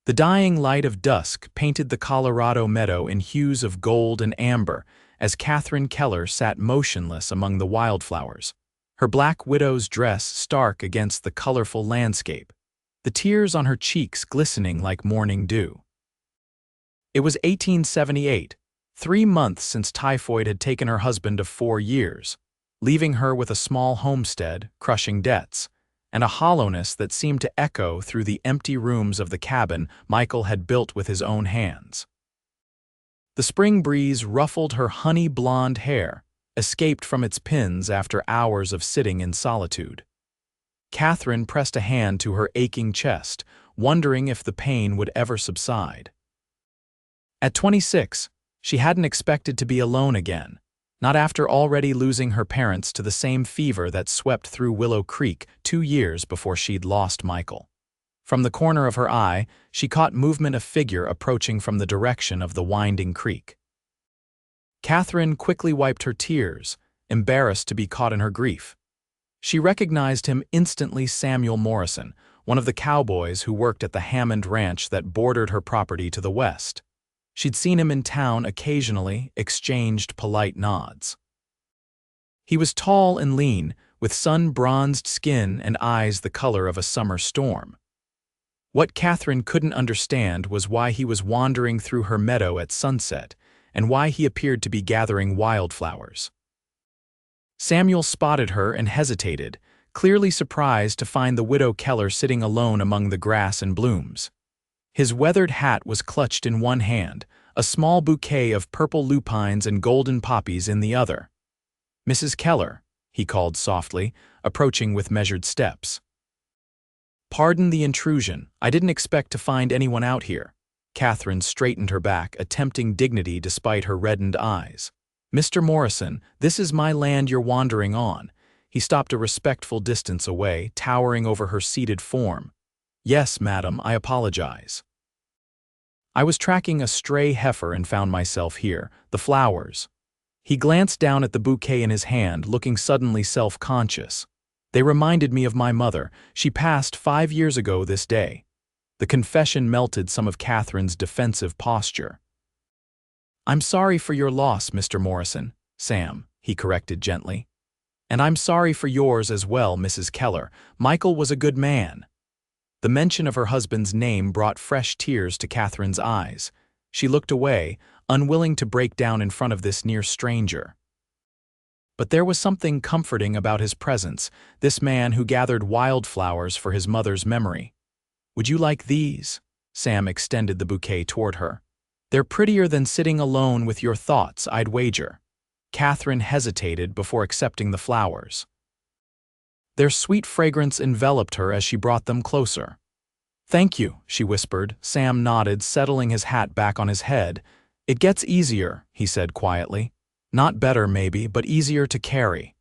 The dying light of dusk painted the Colorado meadow in hues of gold and amber as Catherine Keller sat motionless among the wildflowers, her black widow's dress stark against the colorful landscape, the tears on her cheeks glistening like morning dew. It was 1878, 3 months since typhoid had taken her husband of 4 years, leaving her with a small homestead, crushing debts, and a hollowness that seemed to echo through the empty rooms of the cabin Michael had built with his own hands. The spring breeze ruffled her honey-blonde hair, escaped from its pins after hours of sitting in solitude. Catherine pressed a hand to her aching chest, wondering if the pain would ever subside. At 26, she hadn't expected to be alone again, not after already losing her parents to the same fever that swept through Willow Creek 2 years before she'd lost Michael. From the corner of her eye, she caught movement of figure approaching from the direction of the winding creek. Catherine quickly wiped her tears, embarrassed to be caught in her grief. She recognized him instantly, Samuel Morrison, one of the cowboys who worked at the Hammond Ranch that bordered her property to the west. She'd seen him in town occasionally, exchanged polite nods. He was tall and lean, with sun-bronzed skin and eyes the color of a summer storm. What Catherine couldn't understand was why he was wandering through her meadow at sunset, and why he appeared to be gathering wildflowers. Samuel spotted her and hesitated, clearly surprised to find the widow Keller sitting alone among the grass and blooms. His weathered hat was clutched in one hand, a small bouquet of purple lupines and golden poppies in the other. "Mrs. Keller," he called softly, approaching with measured steps. "Pardon the intrusion. I didn't expect to find anyone out here." Catherine straightened her back, attempting dignity despite her reddened eyes. "Mr. Morrison, this is my land you're wandering on." He stopped a respectful distance away, towering over her seated form. "Yes, madam, I apologize. I was tracking a stray heifer and found myself here. The flowers." He glanced down at the bouquet in his hand, looking suddenly self-conscious. "They reminded me of my mother. She passed 5 years ago this day." The confession melted some of Catherine's defensive posture. "I'm sorry for your loss, Mr. Morrison." "Sam," he corrected gently. "And I'm sorry for yours as well, Mrs. Keller. Michael was a good man." The mention of her husband's name brought fresh tears to Catherine's eyes. She looked away, unwilling to break down in front of this near stranger. But there was something comforting about his presence, this man who gathered wildflowers for his mother's memory. "Would you like these?" Sam extended the bouquet toward her. "They're prettier than sitting alone with your thoughts, I'd wager." Catherine hesitated before accepting the flowers. Their sweet fragrance enveloped her as she brought them closer. "Thank you," she whispered. Sam nodded, settling his hat back on his head. "It gets easier," he said quietly. "Not better, maybe, but easier to carry."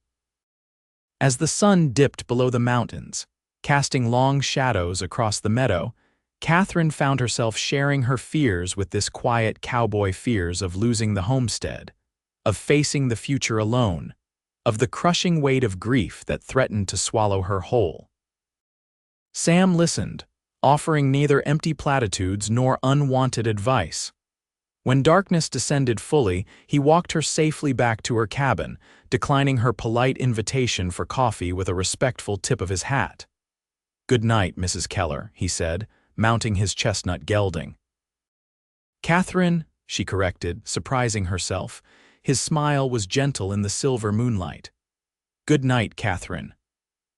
As the sun dipped below the mountains, casting long shadows across the meadow, Catherine found herself sharing her fears with this quiet cowboy, fears of losing the homestead, of facing the future alone, of the crushing weight of grief that threatened to swallow her whole. Sam listened, offering neither empty platitudes nor unwanted advice. When darkness descended fully, he walked her safely back to her cabin, declining her polite invitation for coffee with a respectful tip of his hat. "Good night, Mrs. Keller," he said, mounting his chestnut gelding. "Catherine," she corrected, surprising herself. His smile was gentle in the silver moonlight. "Good night, Catherine."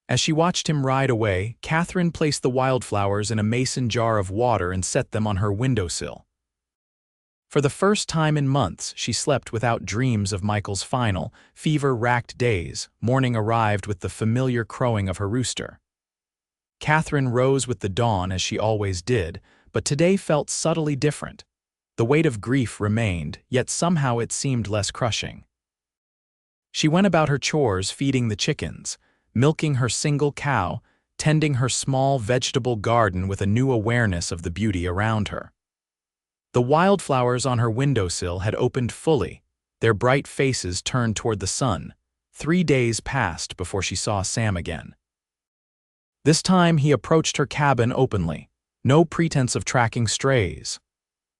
As she watched him ride away, Catherine placed the wildflowers in a mason jar of water and set them on her windowsill. For the first time in months, she slept without dreams of Michael's final, fever-racked days. Morning arrived with the familiar crowing of her rooster. Catherine rose with the dawn as she always did, but today felt subtly different. The weight of grief remained, yet somehow it seemed less crushing. She went about her chores, feeding the chickens, milking her single cow, tending her small vegetable garden with a new awareness of the beauty around her. The wildflowers on her windowsill had opened fully, their bright faces turned toward the sun. 3 days passed before she saw Sam again. This time he approached her cabin openly, No pretense of tracking strays.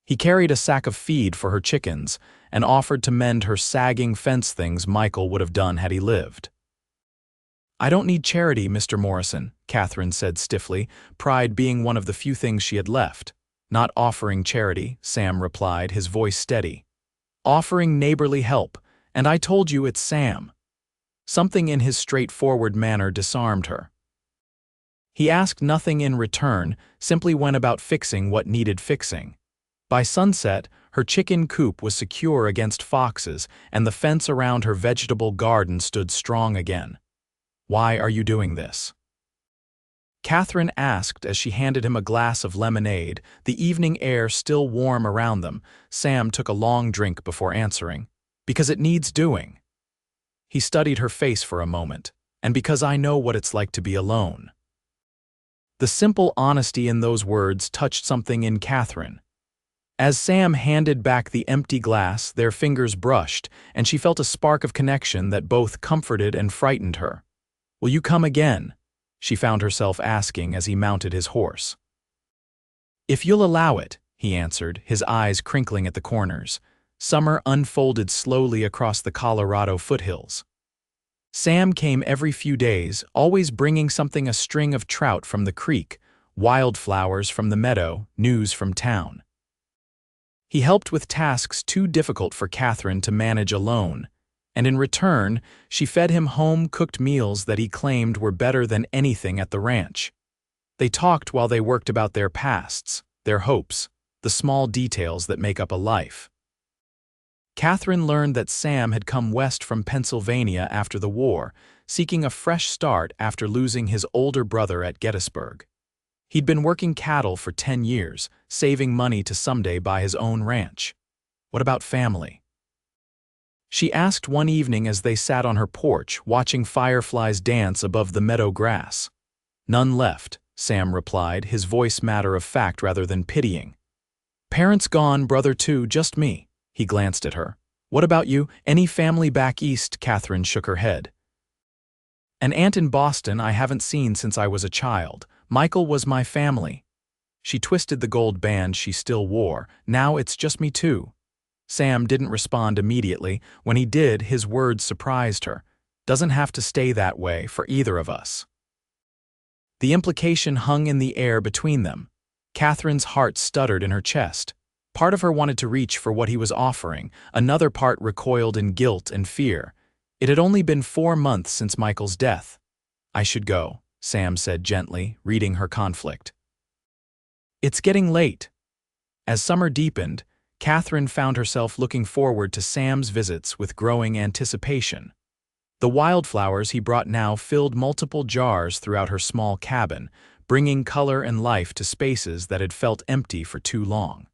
He carried a sack of feed for her chickens and offered to mend her sagging fence things Michael would have done had he lived. "I don't need charity, Mr. Morrison," Catherine said stiffly, pride being one of the few things she had left. "Not offering charity," Sam replied, his voice steady. "Offering neighborly help, and I told you it's Sam." Something in his straightforward manner disarmed her. He asked nothing in return, simply went about fixing what needed fixing. By sunset, her chicken coop was secure against foxes, and the fence around her vegetable garden stood strong again. "Why are you doing this?" Catherine asked as she handed him a glass of lemonade, the evening air still warm around them. Sam took a long drink before answering. "Because it needs doing." He studied her face for a moment. "And because I know what it's like to be alone." The simple honesty in those words touched something in Catherine. As Sam handed back the empty glass, their fingers brushed, and she felt a spark of connection that both comforted and frightened her. "Will you come again?" she found herself asking as he mounted his horse. "If you'll allow it," he answered, his eyes crinkling at the corners. Summer unfolded slowly across the Colorado foothills. Sam came every few days, always bringing something: a string of trout from the creek, wildflowers from the meadow, news from town. He helped with tasks too difficult for Catherine to manage alone, and in return, she fed him home-cooked meals that he claimed were better than anything at the ranch. They talked while they worked about their pasts, their hopes, the small details that make up a life. Catherine learned that Sam had come west from Pennsylvania after the war, seeking a fresh start after losing his older brother at Gettysburg. He'd been working cattle for 10 years, saving money to someday buy his own ranch. What about family? She asked one evening as they sat on her porch, watching fireflies dance above the meadow grass. "None left," Sam replied, his voice matter of fact rather than pitying. "Parents gone, brother too, just me." He glanced at her. "What about you? Any family back east?" Catherine shook her head. "An aunt in Boston I haven't seen since I was a child. Michael was my family." She twisted the gold band she still wore. "Now it's just me too." Sam didn't respond immediately. When he did, his words surprised her. "Doesn't have to stay that way for either of us." The implication hung in the air between them. Catherine's heart stuttered in her chest. Part of her wanted to reach for what he was offering, another part recoiled in guilt and fear. It had only been 4 months since Michael's death. "I should go," Sam said gently, reading her conflict. "It's getting late." As summer deepened, Catherine found herself looking forward to Sam's visits with growing anticipation. The wildflowers he brought now filled multiple jars throughout her small cabin, bringing color and life to spaces that had felt empty for too long.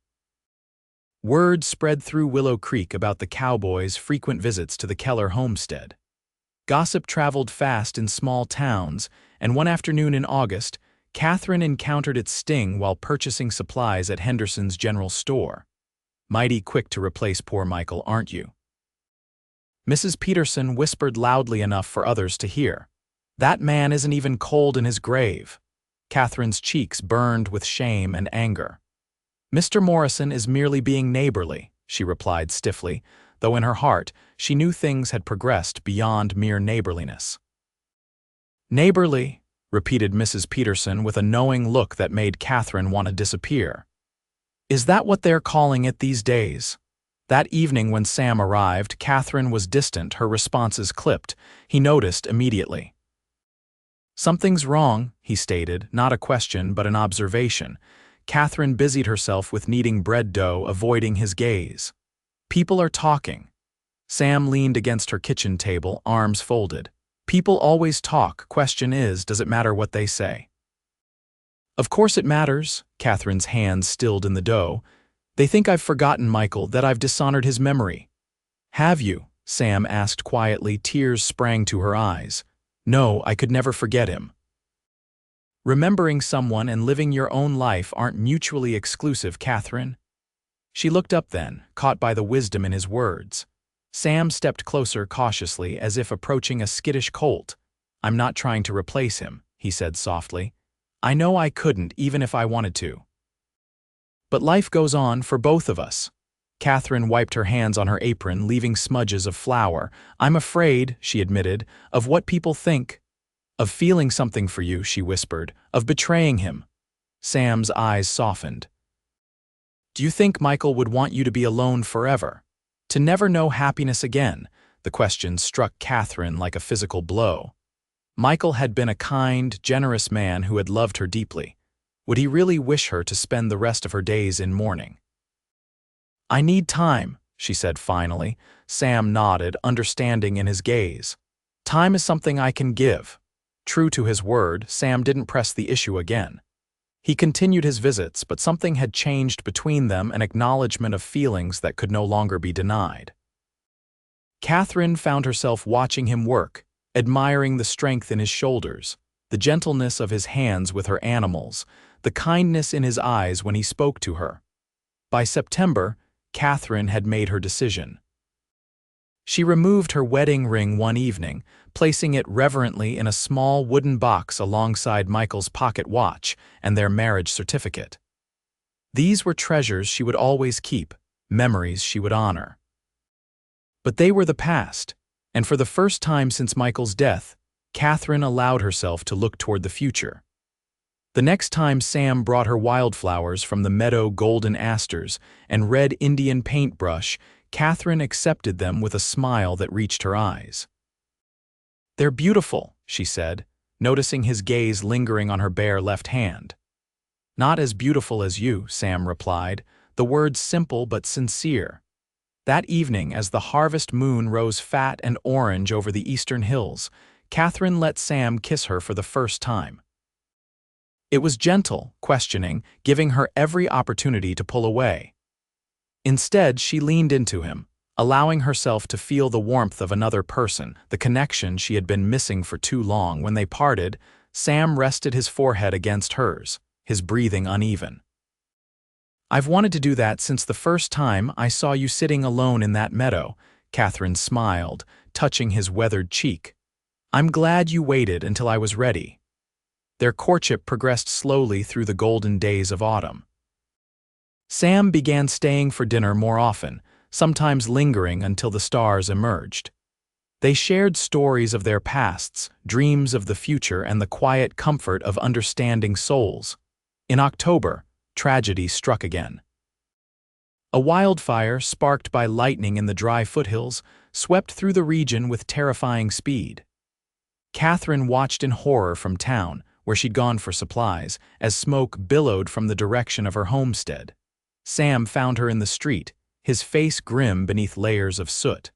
Word spread through Willow Creek about the Cowboys' frequent visits to the Keller homestead. Gossip traveled fast in small towns, and one afternoon in August, Catherine encountered its sting while purchasing supplies at Henderson's general store. "Mighty quick to replace poor Michael, aren't you?" Mrs. Peterson whispered loudly enough for others to hear. "That man isn't even cold in his grave." Catherine's cheeks burned with shame and anger. "Mr. Morrison is merely being neighborly," she replied stiffly, though in her heart she knew things had progressed beyond mere neighborliness. "Neighborly," repeated Mrs. Peterson with a knowing look that made Catherine want to disappear. "Is that what they're calling it these days?" That evening when Sam arrived, Catherine was distant, her responses clipped. He noticed immediately. "Something's wrong," he stated, not a question but an observation. Catherine busied herself with kneading bread dough, avoiding his gaze. "People are talking." Sam leaned against her kitchen table, arms folded. "People always talk. Question is, does it matter what they say?" "Of course it matters," Catherine's hands stilled in the dough. "They think I've forgotten Michael, that I've dishonored his memory." "Have you?" Sam asked quietly, tears sprang to her eyes. "No, I could never forget him." "Remembering someone and living your own life aren't mutually exclusive, Catherine." She looked up then, caught by the wisdom in his words. Sam stepped closer cautiously, as if approaching a skittish colt. "I'm not trying to replace him," he said softly. I know I couldn't, even if I wanted to. But life goes on for both of us. Catherine wiped her hands on her apron, leaving smudges of flour. I'm afraid, she admitted, of what people think. Of feeling something for you, she whispered, of betraying him. Sam's eyes softened. Do you think Michael would want you to be alone forever? To never know happiness again? The question struck Catherine like a physical blow. Michael had been a kind, generous man who had loved her deeply. Would he really wish her to spend the rest of her days in mourning? I need time, she said finally. Sam nodded, understanding in his gaze. Time is something I can give. True to his word, Sam didn't press the issue again. He continued his visits, but something had changed between them, an acknowledgement of feelings that could no longer be denied. Catherine found herself watching him work, admiring the strength in his shoulders, the gentleness of his hands with her animals, the kindness in his eyes when he spoke to her. By September, Catherine had made her decision. She removed her wedding ring one evening, placing it reverently in a small wooden box alongside Michael's pocket watch and their marriage certificate. These were treasures she would always keep, memories she would honor. But they were the past, and for the first time since Michael's death, Catherine allowed herself to look toward the future. The next time Sam brought her wildflowers from the Meadow golden asters and red Indian paintbrush, Catherine accepted them with a smile that reached her eyes. They're beautiful, she said, noticing his gaze lingering on her bare left hand. Not as beautiful as you, Sam replied, the words simple but sincere. That evening, as the harvest moon rose fat and orange over the eastern hills, Catherine let Sam kiss her for the first time. It was gentle, questioning, giving her every opportunity to pull away. Instead, she leaned into him, allowing herself to feel the warmth of another person, the connection she had been missing for too long. When they parted, Sam rested his forehead against hers, his breathing uneven. I've wanted to do that since the first time I saw you sitting alone in that meadow, Catherine smiled, touching his weathered cheek. I'm glad you waited until I was ready. Their courtship progressed slowly through the golden days of autumn. Sam began staying for dinner more often, sometimes lingering until the stars emerged. They shared stories of their pasts, dreams of the future, and the quiet comfort of understanding souls. In October, tragedy struck again. A wildfire, sparked by lightning in the dry foothills, swept through the region with terrifying speed. Catherine watched in horror from town, where she'd gone for supplies, as smoke billowed from the direction of her homestead. Sam found her in the street, his face grim beneath layers of soot.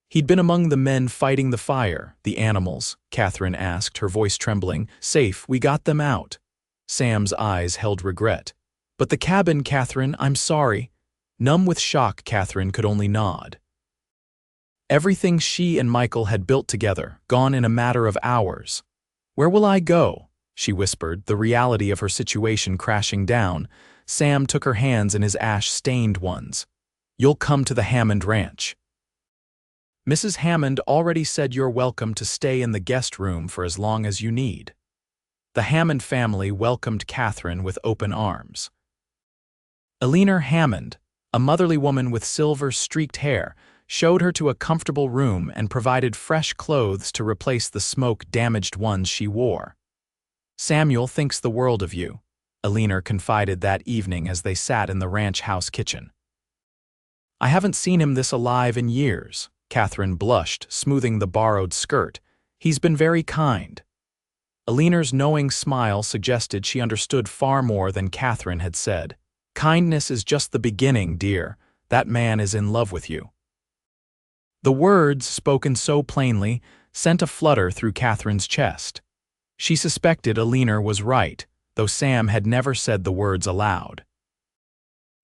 He'd been among the men fighting the fire. The animals, Catherine asked, her voice trembling. Safe, we got them out. Sam's eyes held regret. But the cabin, Catherine, I'm sorry. Numb with shock, Catherine could only nod. Everything she and Michael had built together, gone in a matter of hours. Where will I go? She whispered, the reality of her situation crashing down. Sam took her hands in his ash-stained ones. You'll come to the Hammond Ranch. Mrs. Hammond already said you're welcome to stay in the guest room for as long as you need. The Hammond family welcomed Catherine with open arms. Eleanor Hammond, a motherly woman with silver-streaked hair, showed her to a comfortable room and provided fresh clothes to replace the smoke-damaged ones she wore. Samuel thinks the world of you, Eleanor confided that evening as they sat in the ranch house kitchen. I haven't seen him this alive in years, Catherine blushed, smoothing the borrowed skirt. He's been very kind. Eleanor's knowing smile suggested she understood far more than Catherine had said. Kindness is just the beginning, dear. That man is in love with you. The words, spoken so plainly, sent a flutter through Catherine's chest. She suspected Eleanor was right, though Sam had never said the words aloud.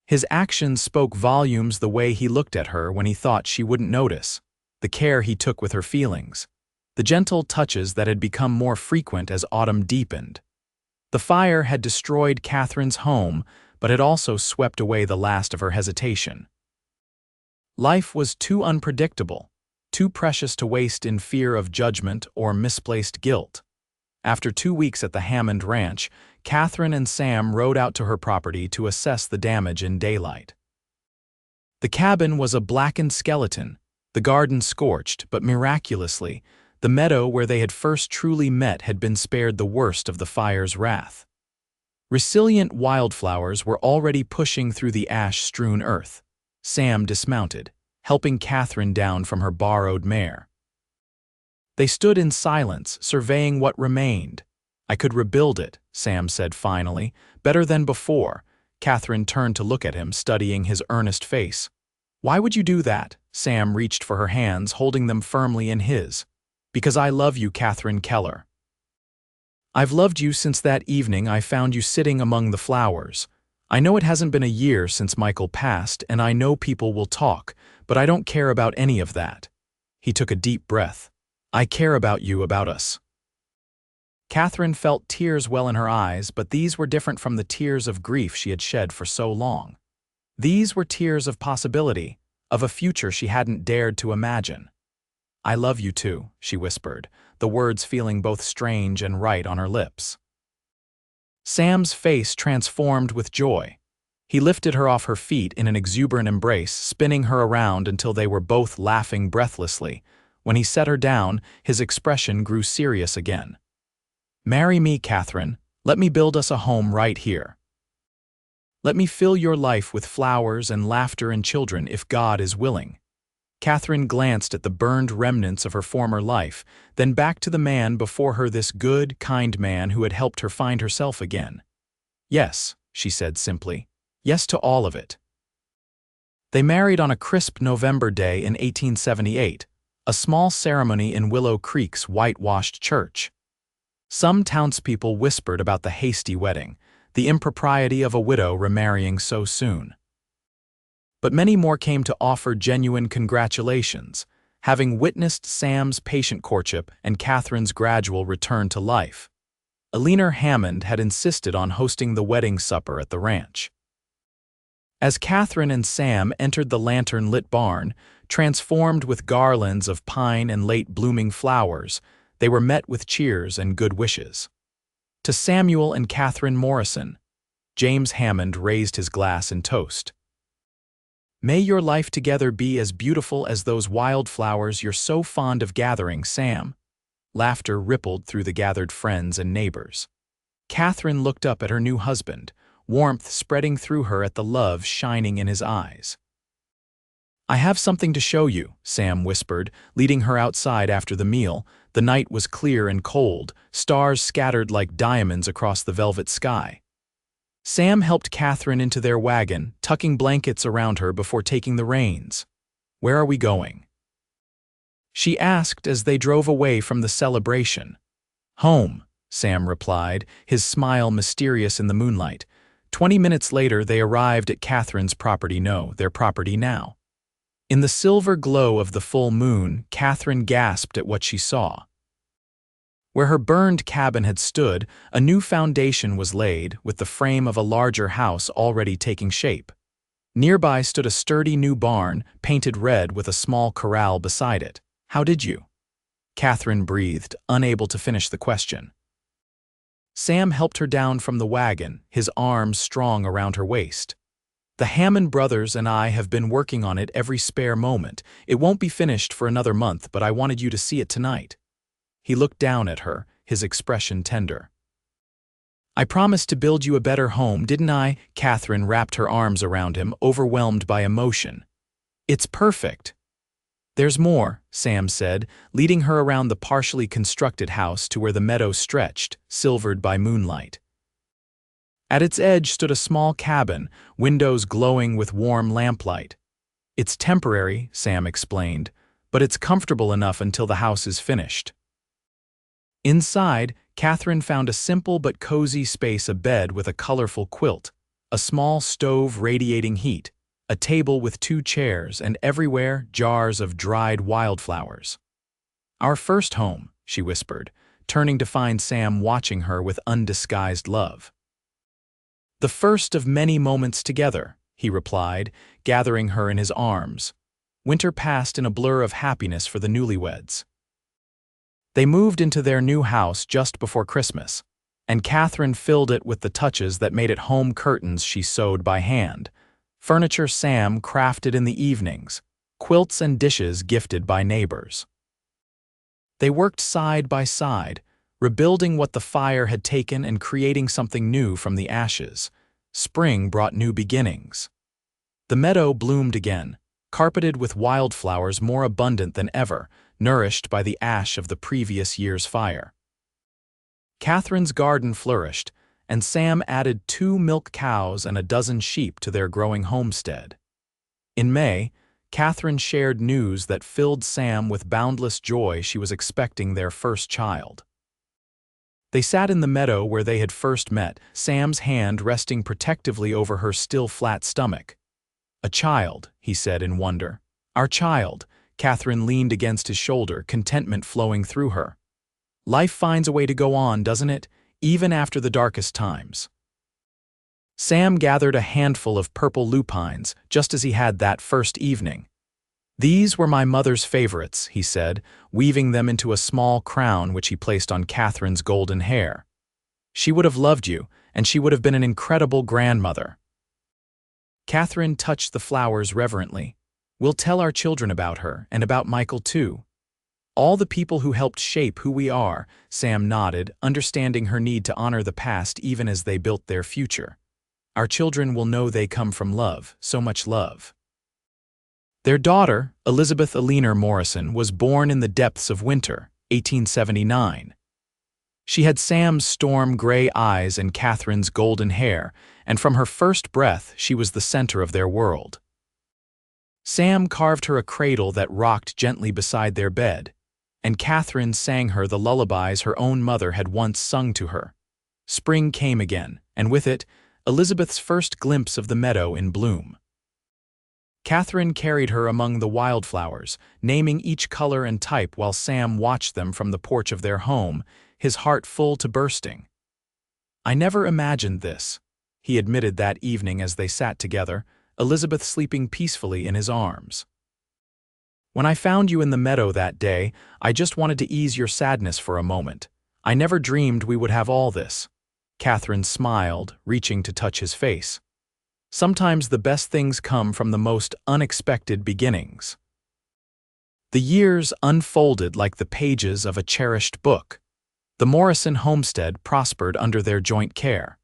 His actions spoke volumes, the way he looked at her when he thought she wouldn't notice, the care he took with her feelings, the gentle touches that had become more frequent as autumn deepened. The fire had destroyed Catherine's home, but had also swept away the last of her hesitation. Life was too unpredictable, too precious to waste in fear of judgment or misplaced guilt. After 2 weeks at the Hammond Ranch, Catherine and Sam rode out to her property to assess the damage in daylight. The cabin was a blackened skeleton, the garden scorched, but miraculously, the meadow where they had first truly met had been spared the worst of the fire's wrath. Resilient wildflowers were already pushing through the ash-strewn earth. Sam dismounted, helping Catherine down from her borrowed mare. They stood in silence, surveying what remained. "I could rebuild it," Sam said finally. "Better than before." Catherine turned to look at him, studying his earnest face. "Why would you do that?" Sam reached for her hands, holding them firmly in his. "Because I love you, Catherine Keller. I've loved you since that evening I found you sitting among the flowers. I know it hasn't been a year since Michael passed, and I know people will talk, but I don't care about any of that." He took a deep breath. "I care about you, about us." Catherine felt tears well in her eyes, but these were different from the tears of grief she had shed for so long. These were tears of possibility, of a future she hadn't dared to imagine. "I love you too," she whispered, the words feeling both strange and right on her lips. Sam's face transformed with joy. He lifted her off her feet in an exuberant embrace, spinning her around until they were both laughing breathlessly. When he set her down, his expression grew serious again. "Marry me, Catherine. Let me build us a home right here. Let me fill your life with flowers and laughter and children if God is willing." Catherine glanced at the burned remnants of her former life, then back to the man before her, this good, kind man who had helped her find herself again. "Yes," she said simply. "Yes to all of it." They married on a crisp November day in 1878, a small ceremony in Willow Creek's whitewashed church. Some townspeople whispered about the hasty wedding, the impropriety of a widow remarrying so soon. But many more came to offer genuine congratulations, having witnessed Sam's patient courtship and Catherine's gradual return to life. Eleanor Hammond had insisted on hosting the wedding supper at the ranch. As Catherine and Sam entered the lantern-lit barn, transformed with garlands of pine and late-blooming flowers, they were met with cheers and good wishes. To Samuel and Catherine Morrison, James Hammond raised his glass in toast. "May your life together be as beautiful as those wildflowers you're so fond of gathering, Sam." Laughter rippled through the gathered friends and neighbors. Catherine looked up at her new husband, warmth spreading through her at the love shining in his eyes. "I have something to show you," Sam whispered, leading her outside after the meal. The night was clear and cold, stars scattered like diamonds across the velvet sky. Sam helped Catherine into their wagon, tucking blankets around her before taking the reins. "Where are we going?" she asked as they drove away from the celebration. "Home," Sam replied, his smile mysterious in the moonlight. 20 minutes later they arrived at Catherine's property, their property now. In the silver glow of the full moon, Catherine gasped at what she saw. Where her burned cabin had stood, a new foundation was laid, with the frame of a larger house already taking shape. Nearby stood a sturdy new barn, painted red with a small corral beside it. "How did you?" Catherine breathed, unable to finish the question. Sam helped her down from the wagon, his arms strong around her waist. "The Hammond brothers and I have been working on it every spare moment. It won't be finished for another month, but I wanted you to see it tonight." He looked down at her, his expression tender. "I promised to build you a better home, didn't I?" Catherine wrapped her arms around him, overwhelmed by emotion. "It's perfect." "There's more," Sam said, leading her around the partially constructed house to where the meadow stretched, silvered by moonlight. At its edge stood a small cabin, windows glowing with warm lamplight. "It's temporary," Sam explained, "but it's comfortable enough until the house is finished." Inside, Catherine found a simple but cozy space, a bed with a colorful quilt, a small stove radiating heat, a table with 2 chairs, and everywhere jars of dried wildflowers. "Our first home," she whispered, turning to find Sam watching her with undisguised love. "The first of many moments together," he replied, gathering her in his arms. Winter passed in a blur of happiness for the newlyweds. They moved into their new house just before Christmas, and Catherine filled it with the touches that made it home curtains she sewed by hand, furniture Sam crafted in the evenings, quilts and dishes gifted by neighbors. They worked side by side, rebuilding what the fire had taken and creating something new from the ashes. Spring brought new beginnings. The meadow bloomed again, carpeted with wildflowers more abundant than ever, nourished by the ash of the previous year's fire. Catherine's garden flourished, and Sam added 2 milk cows and a dozen sheep to their growing homestead. In May, Catherine shared news that filled Sam with boundless joy. She was expecting their first child. They sat in the meadow where they had first met, Sam's hand resting protectively over her still flat stomach. "A child," he said in wonder. "Our child." Catherine leaned against his shoulder, contentment flowing through her. "Life finds a way to go on, doesn't it? Even after the darkest times." Sam gathered a handful of purple lupines, just as he had that first evening. "These were my mother's favorites," he said, weaving them into a small crown which he placed on Catherine's golden hair. "She would have loved you, and she would have been an incredible grandmother." Catherine touched the flowers reverently. "We'll tell our children about her, and about Michael too. All the people who helped shape who we are," Sam nodded, understanding her need to honor the past even as they built their future. "Our children will know they come from love, so much love." Their daughter, Elizabeth Eleanor Morrison, was born in the depths of winter, 1879. She had Sam's storm-gray eyes and Catherine's golden hair, and from her first breath she was the center of their world. Sam carved her a cradle that rocked gently beside their bed, and Catherine sang her the lullabies her own mother had once sung to her. Spring came again, and with it, Elizabeth's first glimpse of the meadow in bloom. Catherine carried her among the wildflowers, naming each color and type while Sam watched them from the porch of their home, his heart full to bursting. "I never imagined this," he admitted that evening as they sat together, Elizabeth sleeping peacefully in his arms. "When I found you in the meadow that day, I just wanted to ease your sadness for a moment. I never dreamed we would have all this." Catherine smiled, reaching to touch his face. "Sometimes the best things come from the most unexpected beginnings." The years unfolded like the pages of a cherished book. The Morrison homestead prospered under their joint care.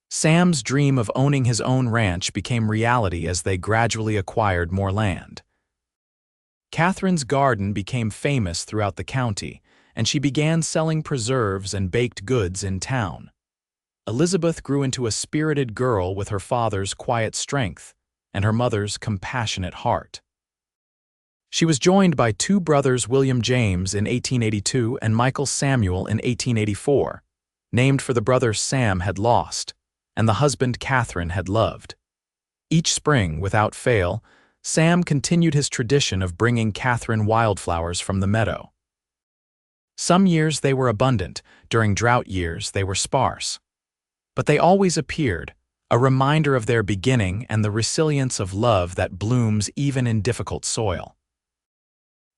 Sam's dream of owning his own ranch became reality as they gradually acquired more land. Catherine's garden became famous throughout the county, and she began selling preserves and baked goods in town. Elizabeth grew into a spirited girl with her father's quiet strength and her mother's compassionate heart. She was joined by 2 brothers, William James in 1882 and Michael Samuel in 1884, named for the brothers Sam had lost and the husband Catherine had loved. Each spring, without fail, Sam continued his tradition of bringing Catherine wildflowers from the meadow. Some years they were abundant, during drought years they were sparse. But they always appeared, a reminder of their beginning and the resilience of love that blooms even in difficult soil.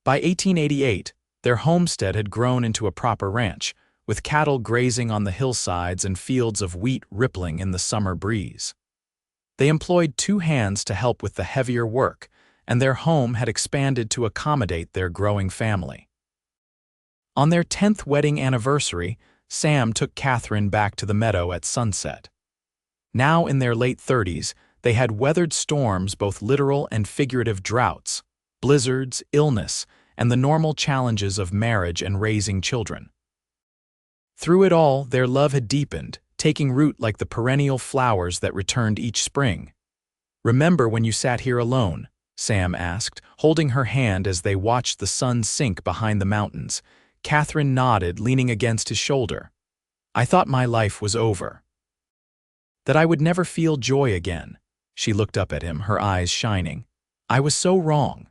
By 1888, their homestead had grown into a proper ranch, with cattle grazing on the hillsides and fields of wheat rippling in the summer breeze. They employed 2 hands to help with the heavier work, and their home had expanded to accommodate their growing family. On their 10th wedding anniversary, Sam took Catherine back to the meadow at sunset. Now in their late 30s, they had weathered storms, both literal and figurative droughts, blizzards, illness, and the normal challenges of marriage and raising children. Through it all, their love had deepened, taking root like the perennial flowers that returned each spring. "Remember when you sat here alone?" Sam asked, holding her hand as they watched the sun sink behind the mountains. Catherine nodded, leaning against his shoulder. "I thought my life was over. That I would never feel joy again." She looked up at him, her eyes shining. "I was so wrong."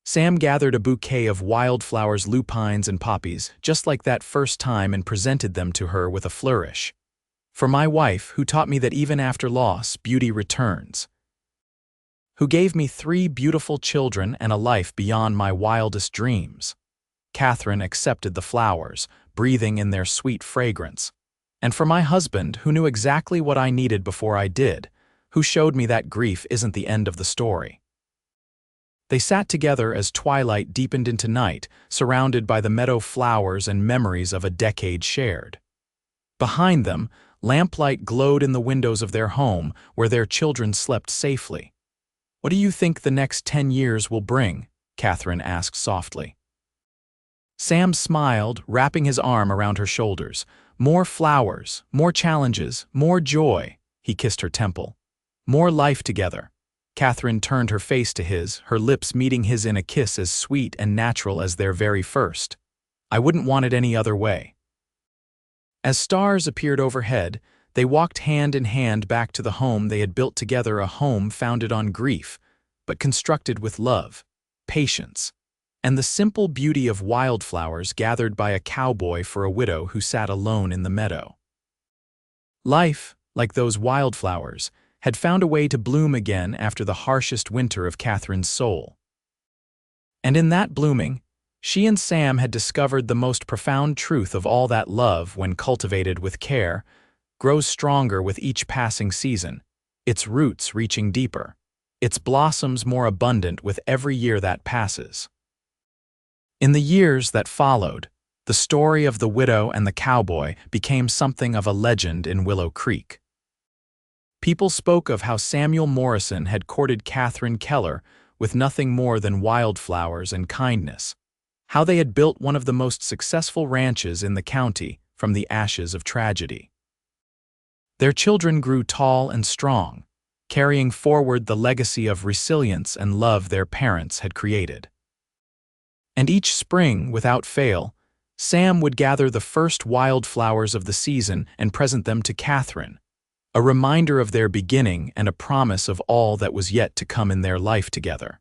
Sam gathered a bouquet of wildflowers, lupines, and poppies, just like that first time, and presented them to her with a flourish. "For my wife, who taught me that even after loss, beauty returns. Who gave me 3 beautiful children and a life beyond my wildest dreams." Catherine accepted the flowers, breathing in their sweet fragrance. And for my husband, who knew exactly what I needed before I did, who showed me that grief isn't the end of the story. They sat together as twilight deepened into night, surrounded by the meadow flowers and memories of a decade shared. Behind them, lamplight glowed in the windows of their home, where their children slept safely. "What do you think the next 10 years will bring?" Catherine asked softly. Sam smiled, wrapping his arm around her shoulders. "More flowers, more challenges, more joy." He kissed her temple. "More life together." Catherine turned her face to his, her lips meeting his in a kiss as sweet and natural as their very first. "I wouldn't want it any other way." As stars appeared overhead, they walked hand in hand back to the home they had built together, a home founded on grief, but constructed with love, patience, and the simple beauty of wildflowers gathered by a cowboy for a widow who sat alone in the meadow. Life, like those wildflowers, had found a way to bloom again after the harshest winter of Catherine's soul. And in that blooming, she and Sam had discovered the most profound truth of all: that love, when cultivated with care, grows stronger with each passing season, its roots reaching deeper, its blossoms more abundant with every year that passes. In the years that followed, the story of the widow and the cowboy became something of a legend in Willow Creek. People spoke of how Samuel Morrison had courted Catherine Keller with nothing more than wildflowers and kindness, how they had built one of the most successful ranches in the county from the ashes of tragedy. Their children grew tall and strong, carrying forward the legacy of resilience and love their parents had created. And each spring, without fail, Sam would gather the first wildflowers of the season and present them to Catherine, a reminder of their beginning and a promise of all that was yet to come in their life together.